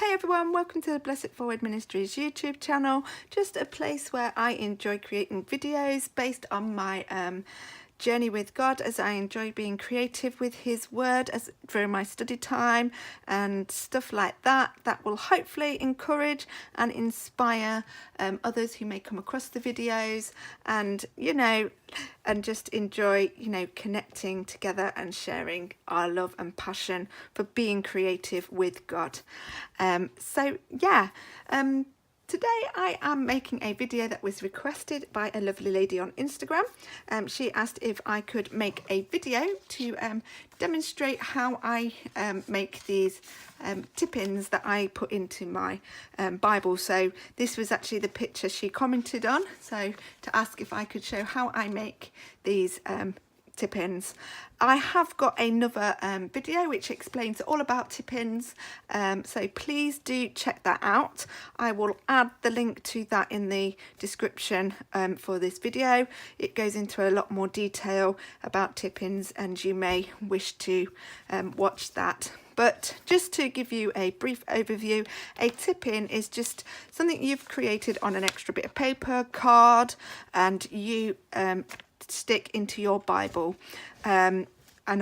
Hey everyone, welcome to the BIF Ministries YouTube channel. Just a place where I enjoy creating videos based on my journey with God, as I enjoy being creative with his word as during my study time and stuff like that will hopefully encourage and inspire others who may come across the videos, and and just enjoy connecting together and sharing our love and passion for being creative with God. Today I am making a video that was requested by a lovely lady on Instagram. She asked if I could make a video to demonstrate how I make these tip-ins that I put into my Bible. So this was actually the picture she commented on, so to ask if I could show how I make these tip-ins. I have got another video which explains all about tip-ins, so please do check that out. I will add the link to that in the description for this video. It goes into a lot more detail about tip-ins, and you may wish to watch that. But just to give you a brief overview, a tip-in is just something you've created on an extra bit of paper, card, and you stick into your Bible. And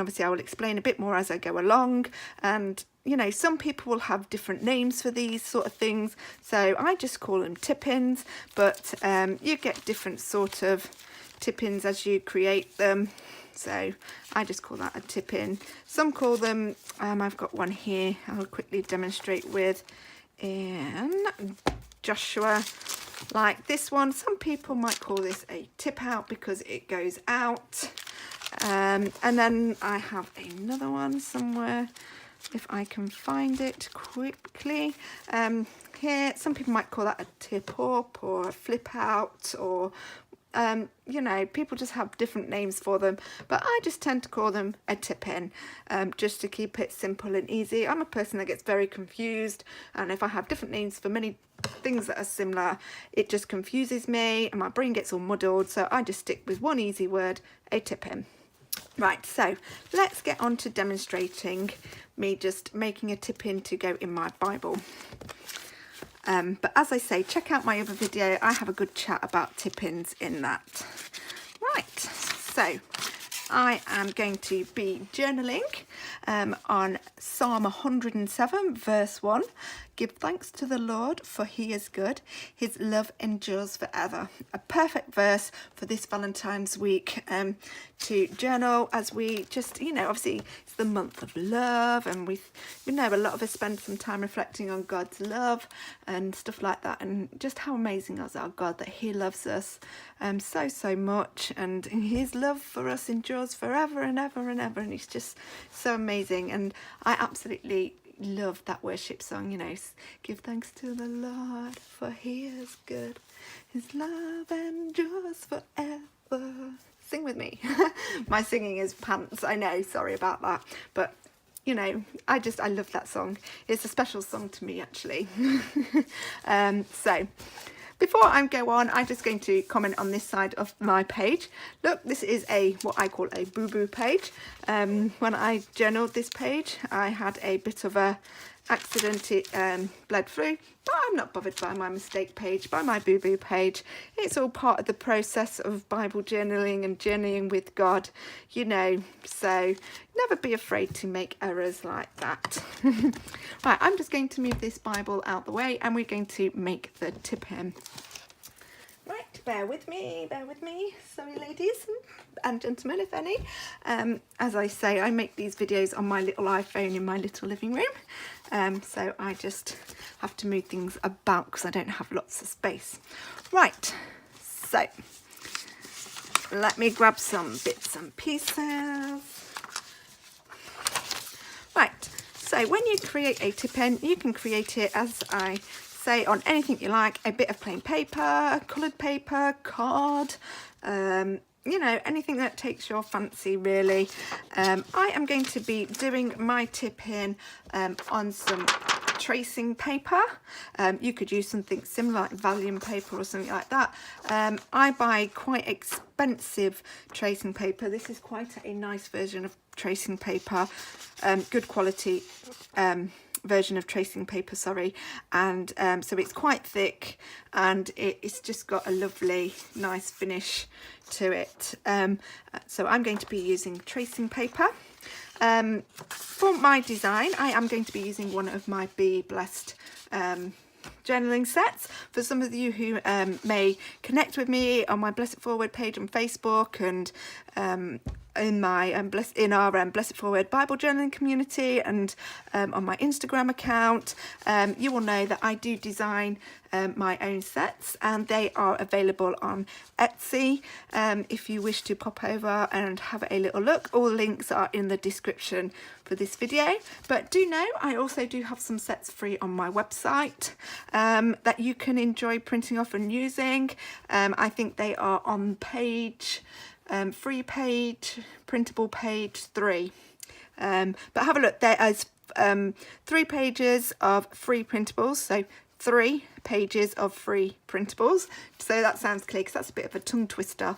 obviously I will explain a bit more as I go along, and some people will have different names for these sort of things, so I just call them tip-ins, but you get different sort of tip-ins as you create them, so I just call that a tip-in. Some call them, I've got one here I'll quickly demonstrate with in Joshua, like this one. Some people might call this a tip out because it goes out. And then I have another one somewhere, if I can find it quickly. Here, some people might call that a tip up or a flip out, or people just have different names for them, but I just tend to call them a tip-in, just to keep it simple and easy. I'm a person that gets very confused, and if I have different names for many things that are similar, it just confuses me and my brain gets all muddled, so I just stick with one easy word, a tip-in. Right, so let's get on to demonstrating me just making a tip-in to go in my Bible. But as I say, check out my other video. I have a good chat about tip-ins in that. Right, so I am going to be journaling on Psalm 107 verse 1. Give thanks to the Lord, for he is good. His love endures forever. A perfect verse for this Valentine's week to journal, as we just, obviously it's the month of love, and a lot of us spend some time reflecting on God's love and stuff like that, and just how amazing is our God, that he loves us so much, and his love for us endures forever and ever and ever, and he's just so amazing. And I absolutely love that worship song, give thanks to the Lord, for he is good, his love endures forever. Sing with me. My singing is pants, I know, sorry about that, but I love that song. It's a special song to me, actually. So before I go on, I'm just going to comment on this side of my page. Look, this is what I call a boo-boo page. When I journaled this page, I had a bit of a accident. It bled through, but I'm not bothered by my mistake page, by my boo-boo page. It's all part of the process of Bible journaling and journeying with God, so never be afraid to make errors like that. Right, I'm just going to move this Bible out the way, and we're going to make the tip-in. Right, bear with me, sorry ladies and gentlemen, if any. As I say, I make these videos on my little iPhone in my little living room, so I just have to move things about because I don't have lots of space. Right, so let me grab some bits and pieces. Right, so when you create a tip-in, you can create it, as I say, on anything you like, a bit of plain paper, coloured paper, card, anything that takes your fancy, really. I am going to be doing my tip-in on some tracing paper. You could use something similar like valium paper or something like that. I buy quite expensive tracing paper. This is quite a nice version of tracing paper, good quality version of tracing paper, sorry, and so it's quite thick, and it's just got a lovely nice finish to it. So I'm going to be using tracing paper. For my design, I am going to be using one of my Be Blessed journaling sets. For some of you who may connect with me on my Bless It Forward page on Facebook, and in my Bless It Forward Bible journaling community, and on my Instagram account, you will know that I do design my own sets, and they are available on Etsy. If you wish to pop over and have a little look, all links are in the description for this video. But do know I also do have some sets free on my website that you can enjoy printing off and using. I think they are on page free page, printable page 3. But have a look. There is 3 pages of free printables, so 3 pages of free printables. So that sounds clear, because that's a bit of a tongue twister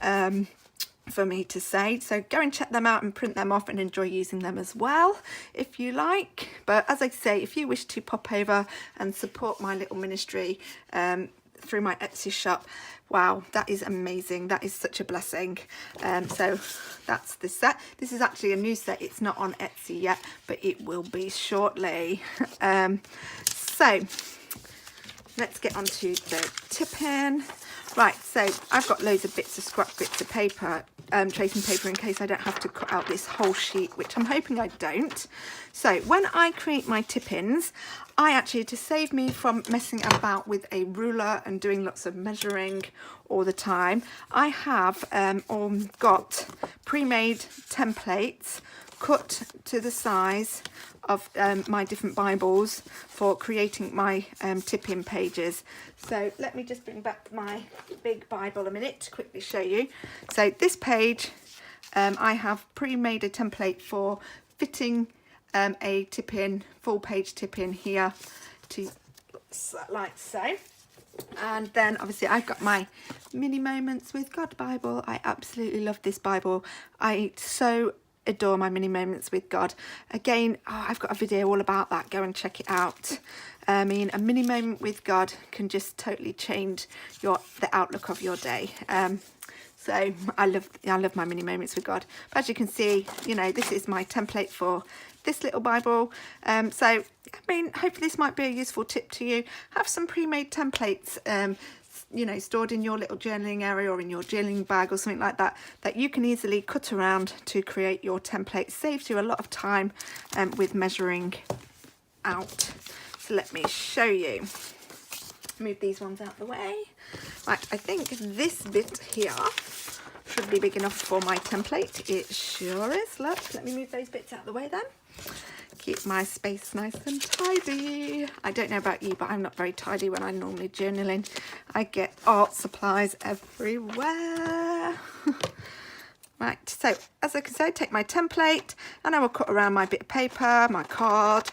for me to say. So go and check them out and print them off and enjoy using them as well if you like. But as I say, if you wish to pop over and support my little ministry through my Etsy shop, wow, that is amazing. That is such a blessing. So that's the set. This is actually a new set. It's not on Etsy yet, but it will be shortly. So let's get on to the tip-in. Right, so I've got loads of scrap bits of paper, tracing paper, in case I don't have to cut out this whole sheet, which I'm hoping I don't. So when I create my tip-ins, I actually, to save me from messing about with a ruler and doing lots of measuring all the time, I have got pre-made templates cut to the size of my different Bibles for creating my tip-in pages. So let me just bring back my big Bible a minute to quickly show you. So this page, I have pre-made a template for fitting a tip-in, full page tip-in here, to like so. And then obviously I've got my Mini Moments with God Bible. I absolutely love this Bible. I so adore my Mini Moments with God. Again, I've got a video all about that. Go and check it out. I mean, a mini moment with God can just totally change the outlook of your day. So I love my Mini Moments with God. But as you can see, you know, this is my template for this little Bible. So I mean, hopefully this might be a useful tip to you. Have some pre-made templates you know, stored in your little journaling area or in your journaling bag or something like that, that you can easily cut around to create your template. Saves you a lot of time with measuring out. So let me show you. Move these ones out the way. Right, I think this bit here should be big enough for my template. It sure is. Look, let me move those bits out the way then. Keep my space nice and tidy. I don't know about you, but I'm not very tidy when I'm normally journaling. I get art supplies everywhere. Right, so as I can say, take my template and I will cut around my bit of paper, my card,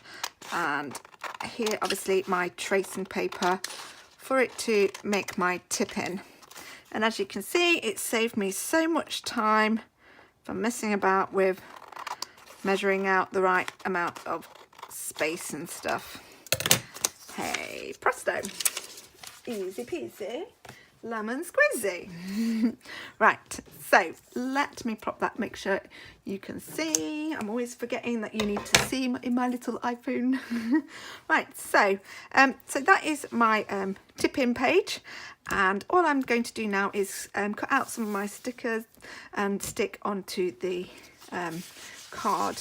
and here obviously my tracing paper for it to make my tip-in. And as you can see, it saved me so much time from messing about with measuring out the right amount of space and stuff. Hey, presto. Easy peasy, lemon squeezy. Right, so let me prop that, make sure you can see. I'm always forgetting that you need to see in my little iPhone. Right, so that is my tip-in page, and all I'm going to do now is cut out some of my stickers and stick onto the card.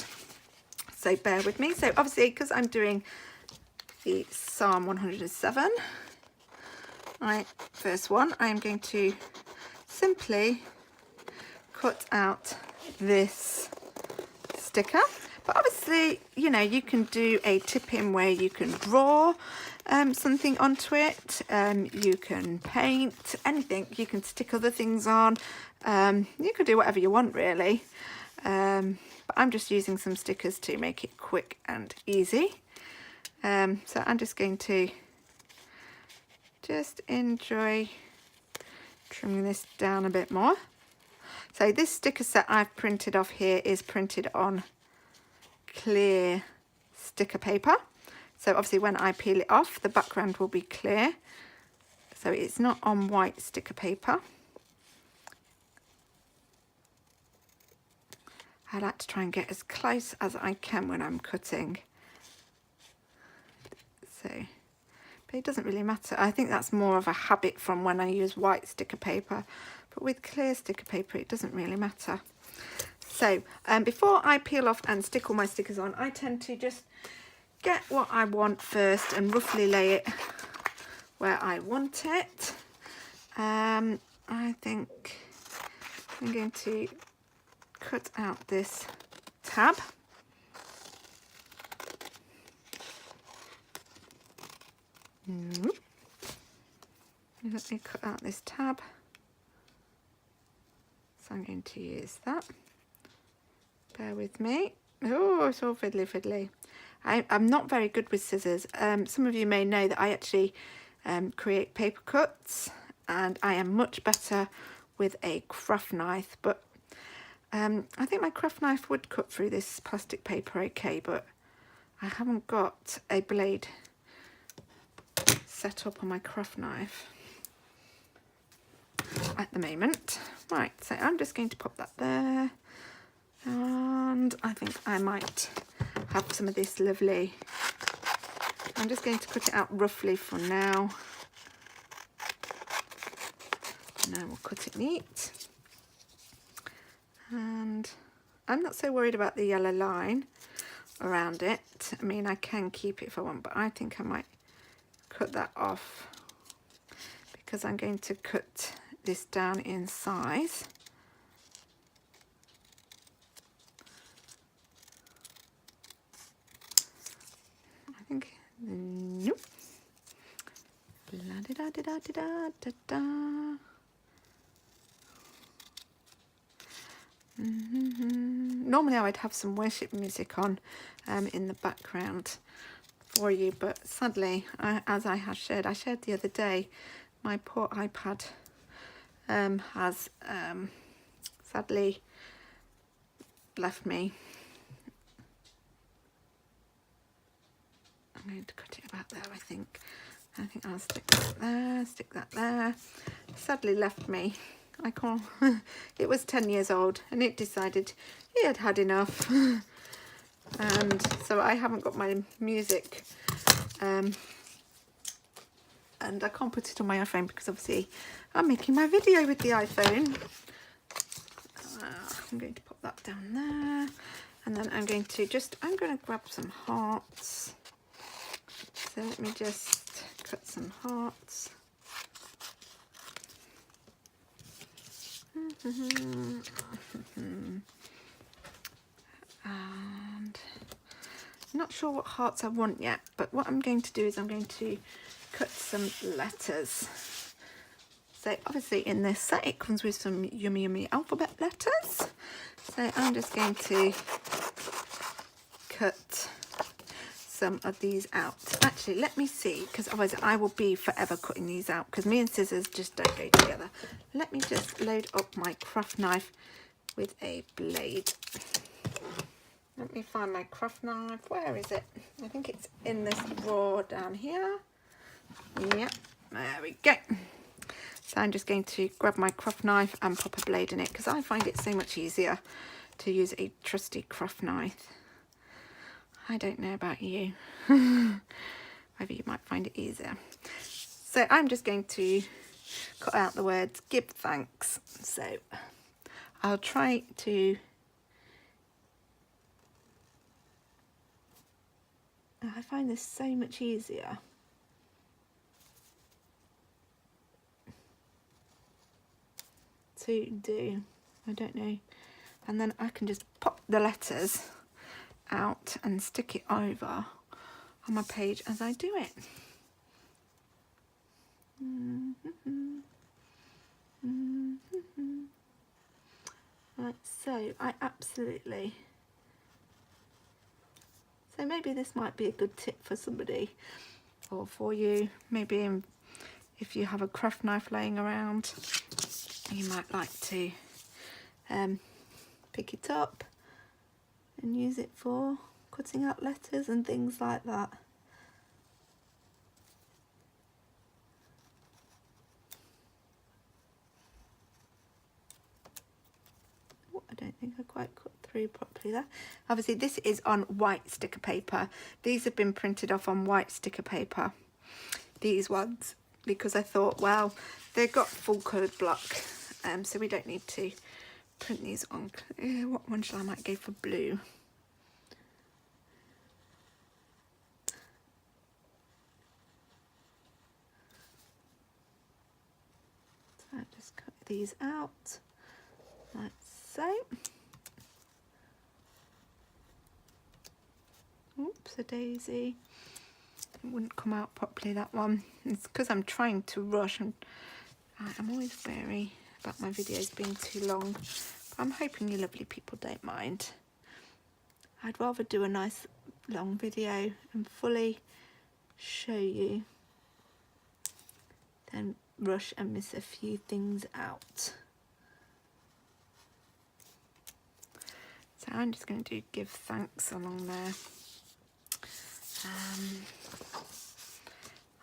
So bear with me. So obviously, because I'm doing the Psalm 107, right, first one, I am going to simply cut out this sticker. But obviously, you know, you can do a tip-in where you can draw something onto it. You can paint anything. You can stick other things on. You can do whatever you want, really. But I'm just using some stickers to make it quick and easy. So I'm just going to enjoy trimming this down a bit more. So this sticker set I've printed off here is printed on clear sticker paper. So obviously when I peel it off, the background will be clear. So it's not on white sticker paper. I like to try and get as close as I can when I'm cutting. So, but it doesn't really matter. I think that's more of a habit from when I use white sticker paper. But with clear sticker paper, it doesn't really matter. So before I peel off and stick all my stickers on, I tend to just get what I want first and roughly lay it where I want it. I think I'm going to cut out this tab. Let me cut out this tab. So I'm going to use that. Bear with me. Oh, it's all fiddly fiddly. I'm not very good with scissors. Some of you may know that I actually create paper cuts, and I am much better with a craft knife, but I think my craft knife would cut through this plastic paper okay, but I haven't got a blade set up on my craft knife at the moment. Right, so I'm just going to pop that there, and I think I might have some of this lovely, I'm just going to cut it out roughly for now. Now we'll cut it neat. And I'm not so worried about the yellow line around it. I mean, I can keep it if I want, but I think I might cut that off because I'm going to cut this down in size. I think, nope. La-di-da-di-da-di-da-da-da. Normally I would have some worship music on in the background for you, but sadly, as I shared the other day, my poor iPad has sadly left me. I'm going to cut it about there, I think. I'll stick that there. Sadly left me. I can't. It was 10 years old and it decided it had had enough. And so I haven't got my music. And I can't put it on my iPhone because obviously I'm making my video with the iPhone. I'm going to pop that down there. And then I'm going to grab some hearts. So let me just cut some hearts. And I'm not sure what hearts I want yet, but what I'm going to do is I'm going to cut some letters. So obviously in this set it comes with some yummy alphabet letters. So I'm just going to cut some of these out. Actually, let me see, because otherwise I will be forever cutting these out because me and scissors just don't go together. Let me just load up my craft knife with a blade. Let me find my craft knife. Where is it? I think it's in this drawer down here. Yep, there we go. So I'm just going to grab my craft knife and pop a blade in it because I find it so much easier to use a trusty craft knife. I don't know about you. Maybe you might find it easier. So I'm just going to cut out the words give thanks. So I'll try to, I find this so much easier. To do, I don't know. And then I can just pop the letters out and stick it over on my page as I do it. Right, so so maybe this might be a good tip for somebody or for you. Maybe if you have a craft knife laying around, you might like to pick it up and use it for cutting out letters and things like that. I don't think I quite cut through properly there. Obviously this is on white sticker paper. These have been printed off on white sticker paper, these ones, because I thought, well, they've got full coloured block, so we don't need to print these on. What one shall I might go for blue? So I just cut these out like so. Oops, a daisy. It wouldn't come out properly, that one. It's because I'm trying to rush, and I'm always wary about my videos being too long. But I'm hoping you lovely people don't mind. I'd rather do a nice long video and fully show you than rush and miss a few things out. So I'm just going to give thanks along there.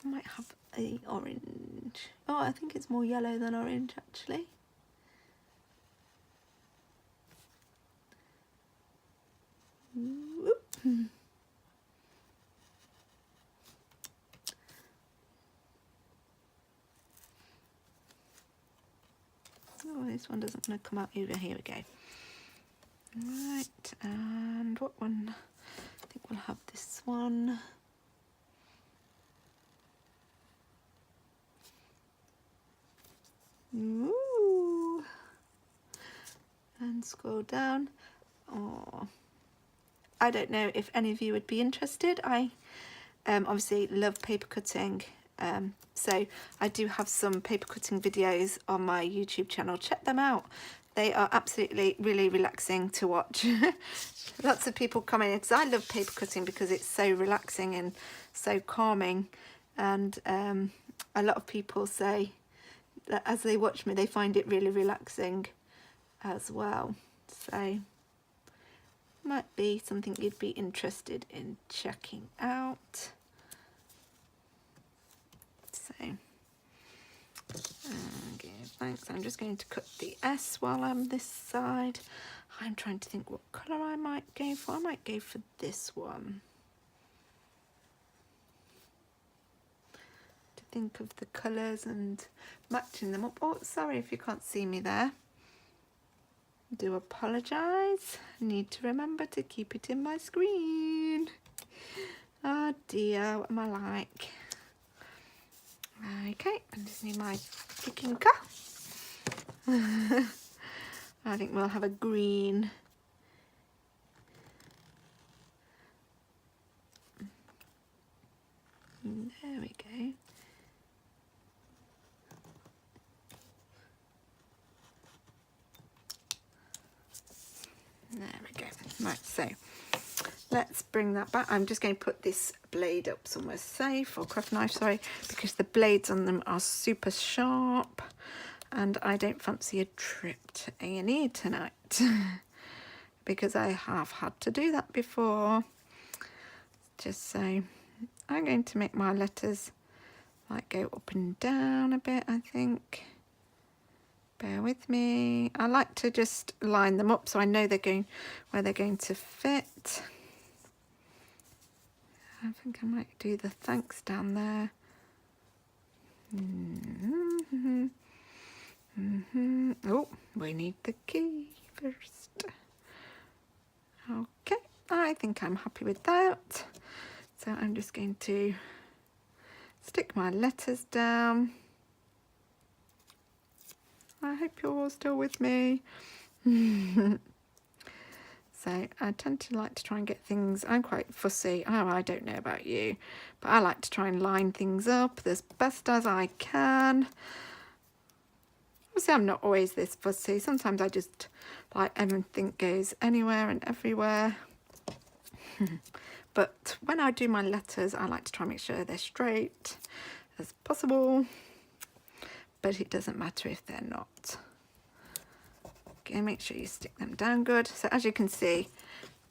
I might have a orange. Oh, I think it's more yellow than orange actually. Whoop. Oh, this one doesn't want to come out either. Here we go. Right, and what one? I think we'll have this one. Ooh. And scroll down. Oh, I don't know if any of you would be interested. I obviously love paper cutting, so I do have some paper cutting videos on my YouTube channel. Check them out. They are absolutely really relaxing to watch. Lots of people comment because I love paper cutting because it's so relaxing and so calming, and a lot of people say that as they watch me they find it really relaxing as well. So might be something you'd be interested in checking out. So okay, thanks. I'm just going to cut the S while I'm this side. I'm trying to think what colour I might go for. I might go for this one. To think of the colours and matching them up. Oh, sorry if you can't see me there. Do apologise. Need to remember to keep it in my screen. Oh dear, what am I like? Okay, I just need my picking cup. I think we'll have a green. There we go. There we go. Right, so let's bring that back. I'm just going to put this blade up somewhere safe, or craft knife, sorry, because the blades on them are super sharp and I don't fancy a trip to A&E tonight because I have had to do that before. Just so I'm going to make my letters like go up and down a bit, I think. Bear with me. I like to just line them up so I know they're going where they're going to fit. I think I might do the thanks down there. Oh, we need the key first. Okay, I think I'm happy with that. So I'm just going to stick my letters down. I hope you're all still with me. So I tend to like to try and get things, I'm quite fussy. Oh, I don't know about you, but I like to try and line things up as best as I can. Obviously, I'm not always this fussy. Sometimes I just like everything goes anywhere and everywhere. But when I do my letters, I like to try and make sure they're straight as possible. But it doesn't matter if they're not. Okay, make sure you stick them down good. So as you can see,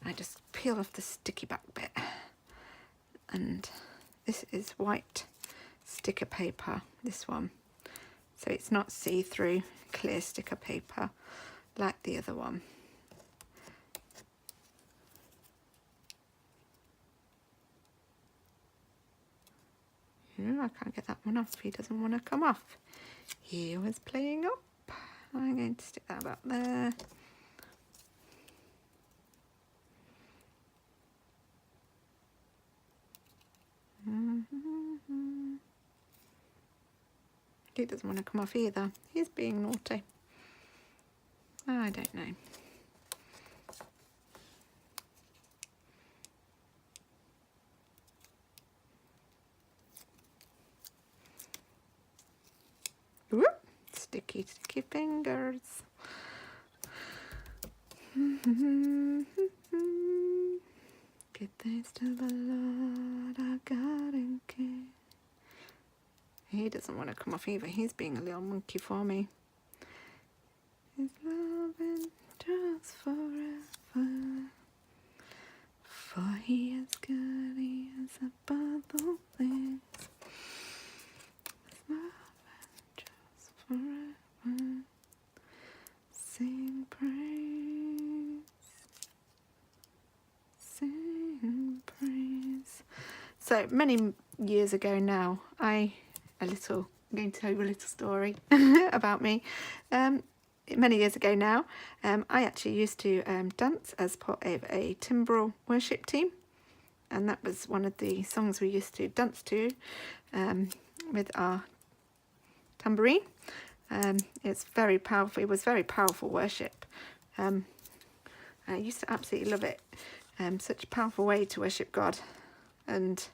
I just peel off the sticky back bit. And this is white sticker paper, this one. So it's not see-through, clear sticker paper like the other one. I can't get that one off. He doesn't want to come off. He was playing up. I'm going to stick that about there. He doesn't want to come off either. He's being naughty. I don't know. Whoop. Sticky, sticky fingers. Give thanks to the Lord our God and King. He doesn't want to come off either. He's being a little monkey for me. His love endures forever. For he is good, he is above all things. His love endures forever. Sing praise. Sing praise. So many years ago now, I'm going to tell you a little story about me. Many years ago now, I actually used to dance as part of a timbral worship team, and that was one of the songs we used to dance to with our tambourine. It's very powerful. It was very powerful worship. I used to absolutely love it. Such a powerful way to worship God and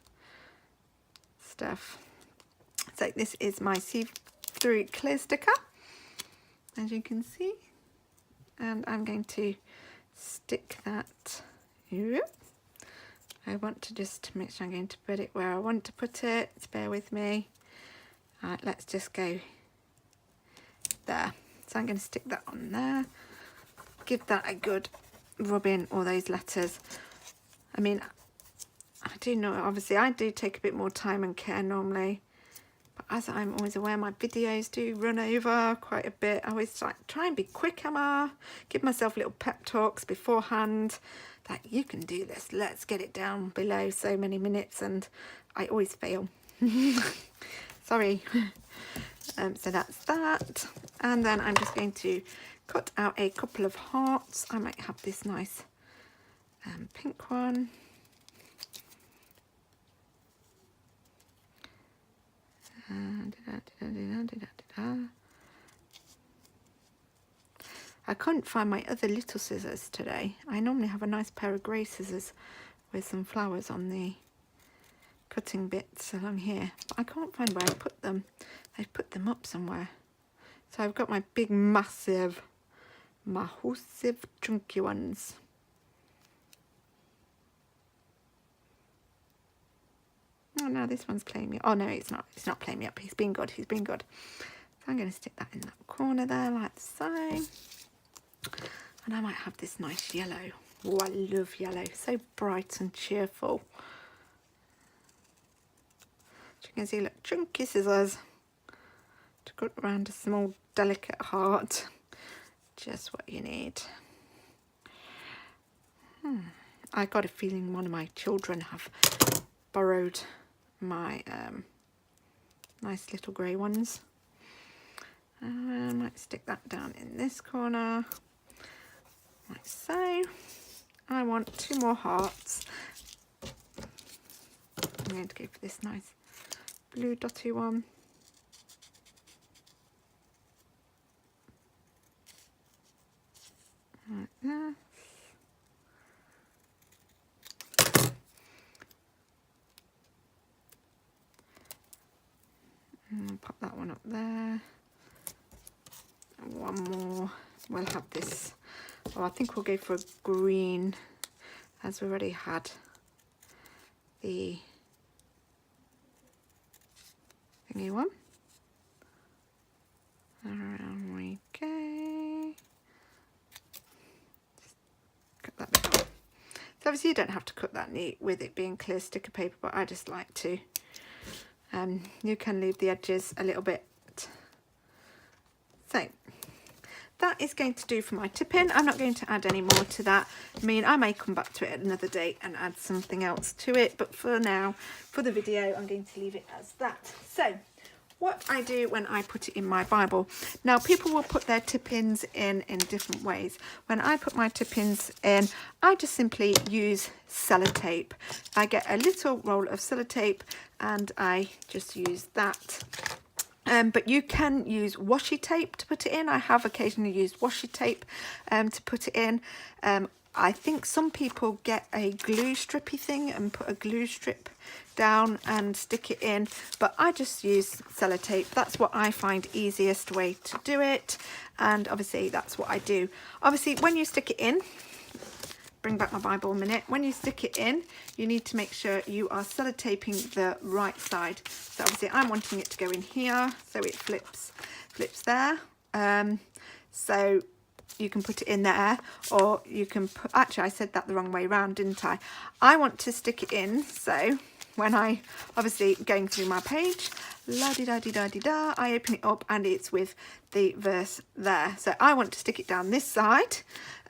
stuff. So this is my see-through clear sticker, as you can see, and I'm going to stick that. I want to just make sure I'm going to put it where I want to put it. Bear with me. Alright, let's just go there. So I'm going to stick that on there. Give that a good rub in, all those letters. I mean, I do know, obviously I do take a bit more time and care normally, but as I'm always aware, my videos do run over quite a bit. I always try and be quick, Emma. Give myself little pep talks beforehand that you can do this. Let's get it down below so many minutes, and I always fail. Sorry. So that's that. And then I'm just going to cut out a couple of hearts. I might have this nice pink one. I couldn't find my other little scissors today. I normally have a nice pair of grey scissors with some flowers on the cutting bits along here, but I can't find where I put them. I've put them up somewhere. So I've got my big massive chunky ones. Oh no, this one's playing me. Oh no, it's not. It's not playing me up. He's been good. He's been good. So I'm going to stick that in that corner there, like so. And I might have this nice yellow. Oh, I love yellow. So bright and cheerful. As you can see, look, chunky scissors to cut around a small, delicate heart. Just what you need. I got a feeling one of my children have borrowed my nice little grey ones. I might stick that down in this corner, like so. I want 2 more hearts. I'm going to go for this nice blue dotty one. Like this. And I'll pop that one up there. And one more. We'll have this. Oh, I think we'll go for a green, as we already had the thingy one. Around we go. Just cut that bit off. So obviously you don't have to cut that neat with it being clear sticker paper, but I just like to. You can leave the edges a little bit. So that is going to do for my tip-in. I'm not going to add any more to that. I mean, I may come back to it another day and add something else to it, but for now, for the video, I'm going to leave it as that. So what I do when I put it in my Bible. Now, people will put their tip-ins in different ways. When I put my tip-ins in, I just simply use sellotape. I get a little roll of sellotape and I just use that. But you can use washi tape to put it in. I have occasionally used washi tape to put it in. I think some people get a glue strippy thing and put a glue strip down and stick it in, but I just use sellotape. That's what I find easiest way to do it, and obviously that's what I do. Obviously, when you stick it in, bring back my Bible a minute, when you stick it in, you need to make sure you are sellotaping the right side. So obviously I'm wanting it to go in here, so it flips there. So you can put it in there, or you can put, actually I said that the wrong way around, didn't I? I want to stick it in, so when I obviously going through my page, la-di-da-di-da-di-da, I open it up and it's with the verse there. So I want to stick it down this side,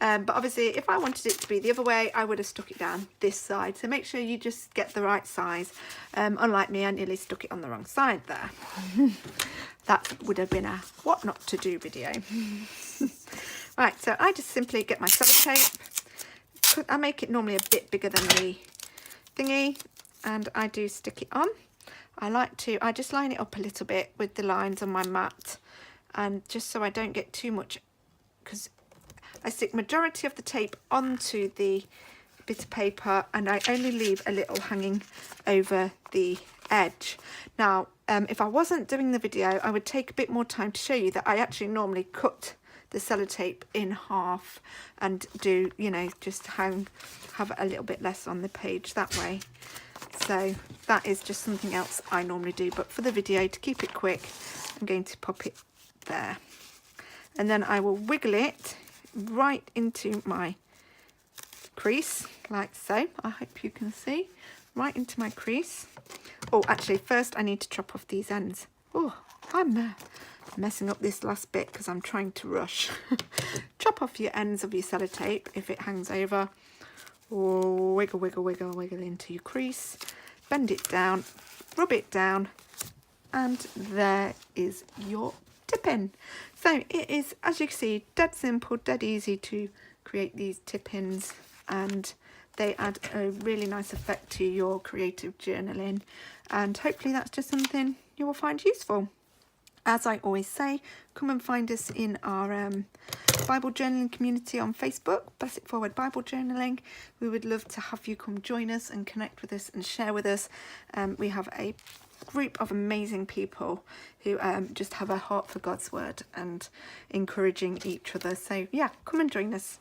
but obviously if I wanted it to be the other way, I would have stuck it down this side. So make sure you just get the right size. Unlike me, I nearly stuck it on the wrong side there. That would have been a what not to do video. Right, so I just simply get my sellotape. I make it normally a bit bigger than the thingy, and I do stick it on. I just line it up a little bit with the lines on my mat, and just so I don't get too much, because I stick majority of the tape onto the bit of paper and I only leave a little hanging over the edge. Now, if I wasn't doing the video, I would take a bit more time to show you that I actually normally cut the sellotape in half and do, you know, just have a little bit less on the page that way. So that is just something else I normally do, but for the video, to keep it quick, I'm going to pop it there, and then I will wiggle it right into my crease like so. I hope you can see, right into my crease. Oh, actually first I need to chop off these ends. Oh, I'm messing up this last bit because I'm trying to rush. Chop off your ends of your sellotape if it hangs over. Oh, wiggle, wiggle, wiggle, wiggle into your crease, bend it down, rub it down, and there is your tip-in. So it is, as you can see, dead simple, dead easy to create these tip-ins, and they add a really nice effect to your creative journaling, and hopefully that's just something you will find useful. As I always say, come and find us in our Bible journaling community on Facebook, Bless It Forward Bible Journaling. We would love to have you come join us and connect with us and share with us. We have a group of amazing people who just have a heart for God's word and encouraging each other. So yeah, come and join us.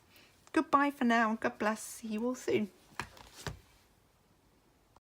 Goodbye for now. God bless. See you all soon.